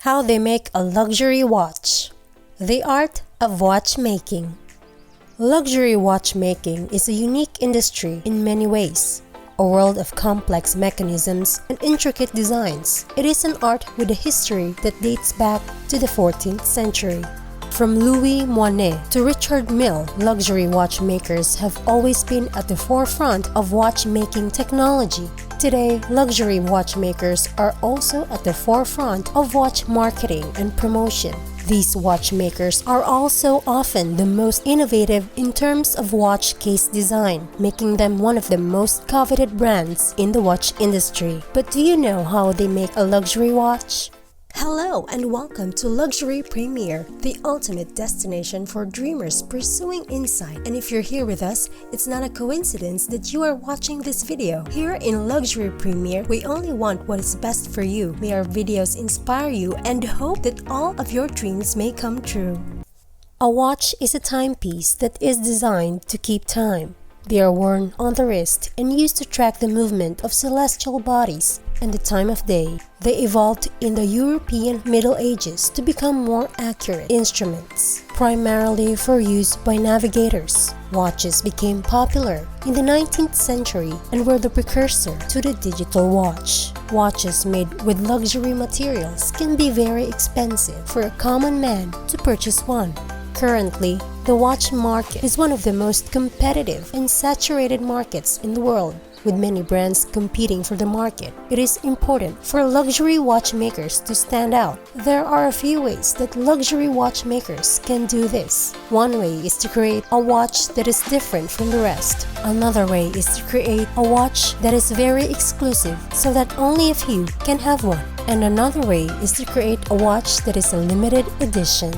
How they make a luxury watch. The art of watchmaking. Luxury watchmaking is a unique industry in many ways. A world of complex mechanisms and intricate designs. It is an art with a history that dates back to the 14th century. From Louis Moinet to Richard Mille, luxury watchmakers have always been at the forefront of watchmaking technology. Today, luxury watchmakers are also at the forefront of watch marketing and promotion. These watchmakers are also often the most innovative in terms of watch case design, making them one of the most coveted brands in the watch industry. But do you know how they make a luxury watch? Hello and welcome to Luxury Premier, the ultimate destination for dreamers pursuing insight. And if you're here with us, it's not a coincidence that you are watching this video. Here in Luxury Premier, we only want what is best for you. May our videos inspire you and hope that all of your dreams may come true. A watch is a timepiece that is designed to keep time. They are worn on the wrist and used to track the movement of celestial bodies and the time of day. They evolved in the European Middle Ages to become more accurate instruments, primarily for use by navigators. Watches became popular in the 19th century and were the precursor to the digital watch. Watches made with luxury materials can be very expensive for a common man to purchase one. Currently, the watch market is one of the most competitive and saturated markets in the world, with many brands competing for the market. It is important for luxury watchmakers to stand out. There are a few ways that luxury watchmakers can do this. One way is to create a watch that is different from the rest. Another way is to create a watch that is very exclusive so that only a few can have one. And another way is to create a watch that is a limited edition.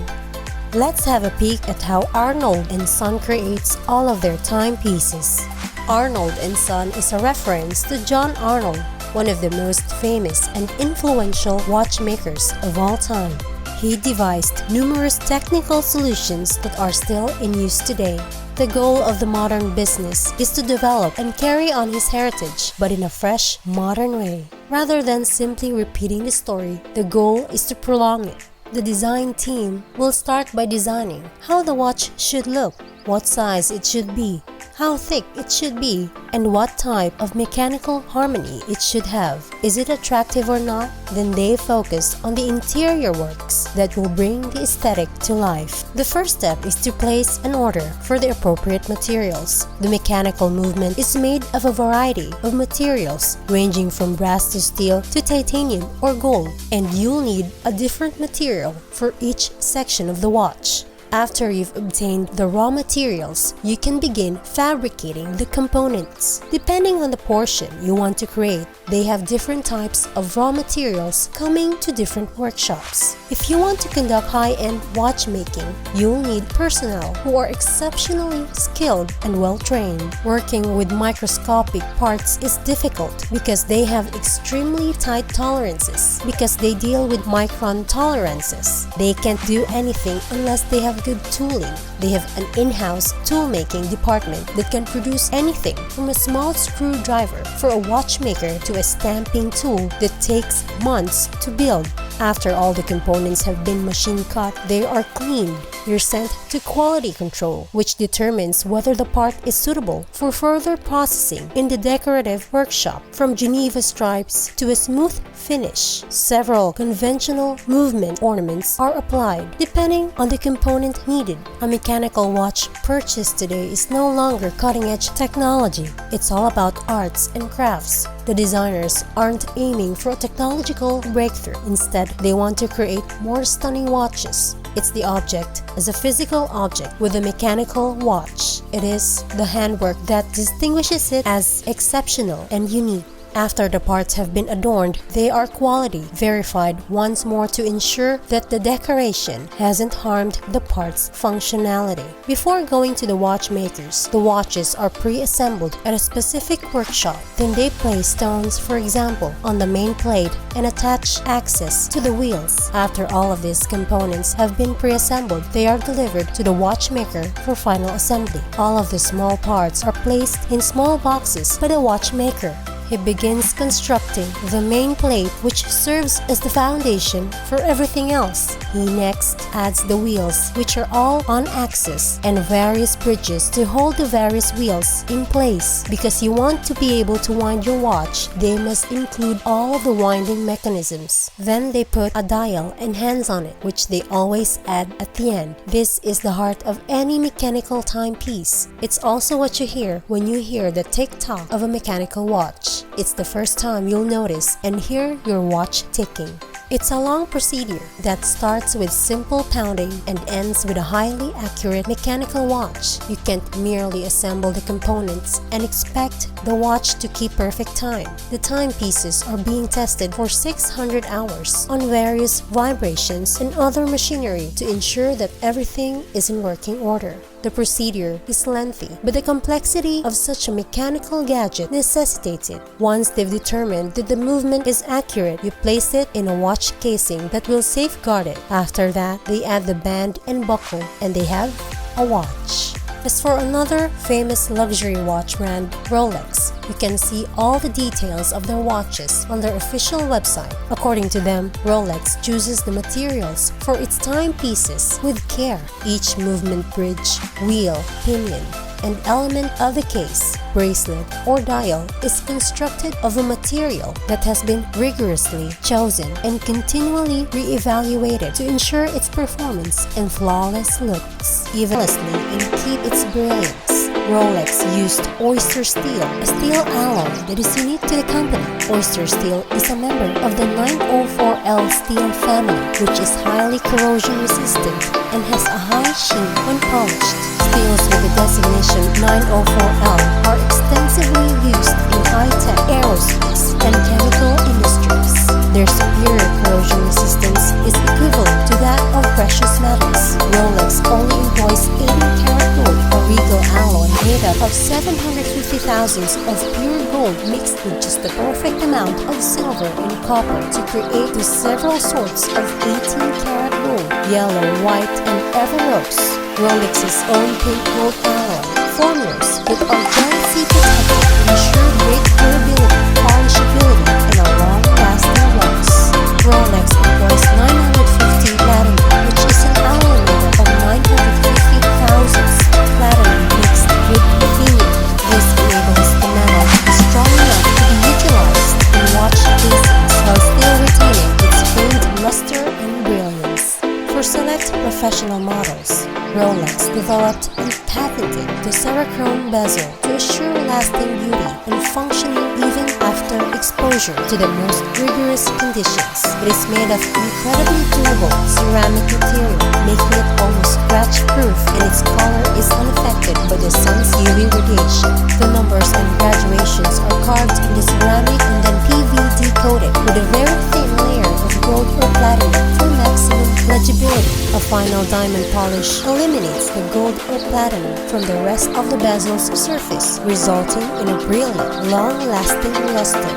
Let's have a peek at how Arnold & Son creates all of their timepieces. Arnold & Son is a reference to John Arnold, one of the most famous and influential watchmakers of all time. He devised numerous technical solutions that are still in use today. The goal of the modern business is to develop and carry on his heritage, but in a fresh, modern way. Rather than simply repeating the story, the goal is to prolong it. The design team will start by designing how the watch should look, what size it should be, how thick it should be, and what type of mechanical harmony it should have. Is it attractive or not? Then they focus on the interior works that will bring the aesthetic to life. The first step is to place an order for the appropriate materials. The mechanical movement is made of a variety of materials, ranging from brass to steel to titanium or gold, and you'll need a different material for each section of the watch. After you've obtained the raw materials, you can begin fabricating the components. Depending on the portion you want to create, they have different types of raw materials coming to different workshops. If you want to conduct high-end watchmaking, you'll need personnel who are exceptionally skilled and well-trained. Working with microscopic parts is difficult because they have extremely tight tolerances. Because they deal with micron tolerances, they can't do anything unless they have good tooling. They have an in-house tool-making department that can produce anything from a small screwdriver for a watchmaker to a stamping tool that takes months to build. After all the components have been machine cut, they are cleaned. You're sent to quality control, which determines whether the part is suitable for further processing in the decorative workshop. From Geneva stripes to a smooth finish, several conventional movement ornaments are applied, depending on the component needed. A mechanical watch purchased today is no longer cutting-edge technology. It's all about arts and crafts. The designers aren't aiming for a technological breakthrough. Instead, they want to create more stunning watches. It's the object as a physical object with a mechanical watch. It is the handwork that distinguishes it as exceptional and unique. After the parts have been adorned, they are quality verified once more to ensure that the decoration hasn't harmed the part's functionality. Before going to the watchmakers, the watches are pre-assembled at a specific workshop. Then they place stones, for example, on the main plate and attach axes to the wheels. After all of these components have been pre-assembled, they are delivered to the watchmaker for final assembly. All of the small parts are placed in small boxes by the watchmaker. he begins constructing the main plate, which serves as the foundation for everything else. He next adds the wheels, which are all on axis, and various bridges to hold the various wheels in place. Because you want to be able to wind your watch, they must include all of the winding mechanisms. Then they put a dial and hands on it, which they always add at the end. This is the heart of any mechanical timepiece. It's also what you hear when you hear the tick-tock of a mechanical watch. It's the first time you'll notice and hear your watch ticking. It's a long procedure that starts with simple pounding and ends with a highly accurate mechanical watch. You can't merely assemble the components and expect the watch to keep perfect time. The timepieces are being tested for 600 hours on various vibrations and other machinery to ensure that everything is in working order. The procedure is lengthy, but the complexity of such a mechanical gadget necessitates it. Once they've determined that the movement is accurate, you place it in a watch casing that will safeguard it. After that, they add the band and buckle, and they have a watch. As for another famous luxury watch brand, Rolex, you can see all the details of their watches on their official website. According to them, Rolex chooses the materials for its timepieces with care. Each movement bridge, wheel, pinion, and element of the case, bracelet, or dial is constructed of a material that has been rigorously chosen and continually re-evaluated to ensure its performance and flawless looks, evenly and keep its brilliance. Rolex used oyster steel, a steel alloy that is unique to the company. Oyster steel is a member of the 904L steel family, which is highly corrosion resistant and has a high sheen when polished. Steels with the designation 904L are extensively used in high-tech aerospace and chemical industries. Their superior corrosion resistance is equivalent to that of precious metals. Rolex only employs 18-karat gold, a regal alloy made up of 750 thousandths of pure gold mixed with just the perfect amount of silver and copper to create the several sorts of 18-karat gold, yellow, white, and ever rose. Rolex's own pink gold alloy formulas that are jealousy protected to ensure great durability, polishability, and a long-lasting loss. Rolex employs 950 platinum, which is an alloy made up of 950 thousandths platinum mixed with ruthenium. This enables the metal to be strong enough to be utilized in watch casings while still retaining its famed luster and brilliance. For select professional models, Rolex developed and patented the Cerachrome bezel to assure lasting beauty and functioning even after exposure to the most rigorous conditions. It is made of incredibly durable ceramic material, making it almost scratch-proof, and its color is unaffected by the sun's UV radiation. The numbers and graduations are carved in the ceramic and then PVD coated with a very thin layer of gold or platinum for maximum legibility. A final diamond polish eliminates the gold or platinum from the rest of the bezel's surface, resulting in a brilliant, long-lasting luster.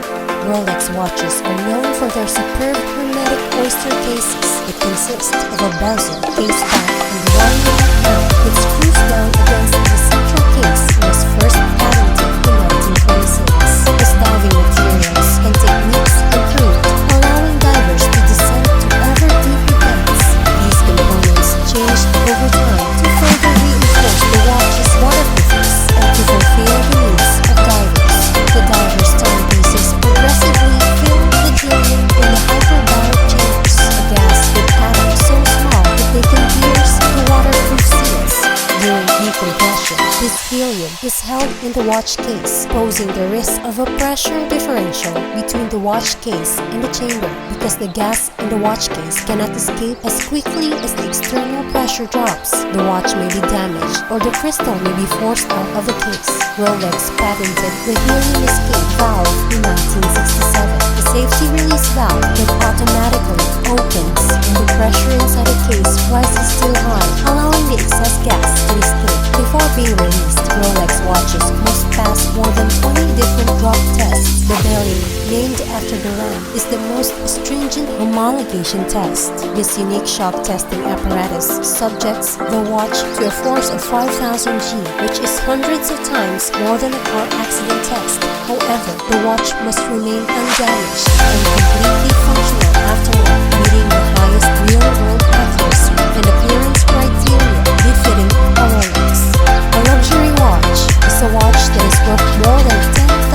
Rolex watches are known for their superb hermetic oyster cases. It consists of a bezel, case back, and one-way mount that screws down against the central case and was first patented in 1926. The diving materials and techniques improved, allowing divers to descend to ever deeper depths. These components changed over time to further reinforce the watch's waterproofness and to fulfill the needs of divers. The divers' timepieces progressively fill the helium in the hyperbaric chambers, a gas with atoms so small that they can pierce the waterproof seals. During decompression, this helium is held in the watch case, posing the risk of a pressure differential between the watch case and the chamber because the gas in the watch case cannot escape as quickly as the external pressure drops. The watch may be damaged or the crystal may be forced out of the case. Rolex patented the helium escape valve in 1967, a safety release valve that automatically opens when the pressure inside the case prices still high, allowing the excess gas to escape. Before being released, Rolex watches must pass more than 20 different drop tests. The bearing, named after the lamp, is the most stringent homologation test. This unique shock testing apparatus subjects the watch to a force of 5,000 G, which is hundreds of times more than a car accident test. However, the watch must remain undamaged and completely functional afterward, meeting the highest real-world accuracy and appearance criteria befitting a Rolex. A luxury watch is a watch that is worth more than $10,000.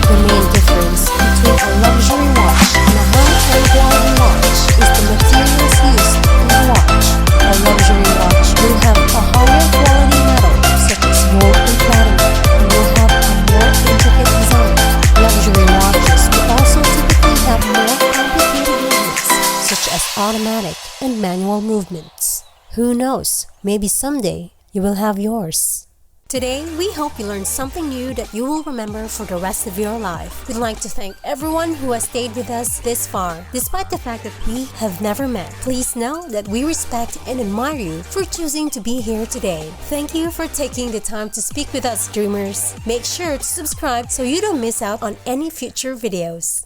The main difference between a luxury watch and a high-end quality watch is the materials used in the watch. A luxury watch will have a higher quality metal, such as gold and platinum, and will have a more intricate design. Luxury watches will also typically have more complicated movements, such as automatic and manual movements. Who knows, maybe someday you will have yours. Today, we hope you learned something new that you will remember for the rest of your life. We'd like to thank everyone who has stayed with us this far. Despite the fact that we have never met, please know that we respect and admire you for choosing to be here today. Thank you for taking the time to speak with us, dreamers. Make sure to subscribe so you don't miss out on any future videos.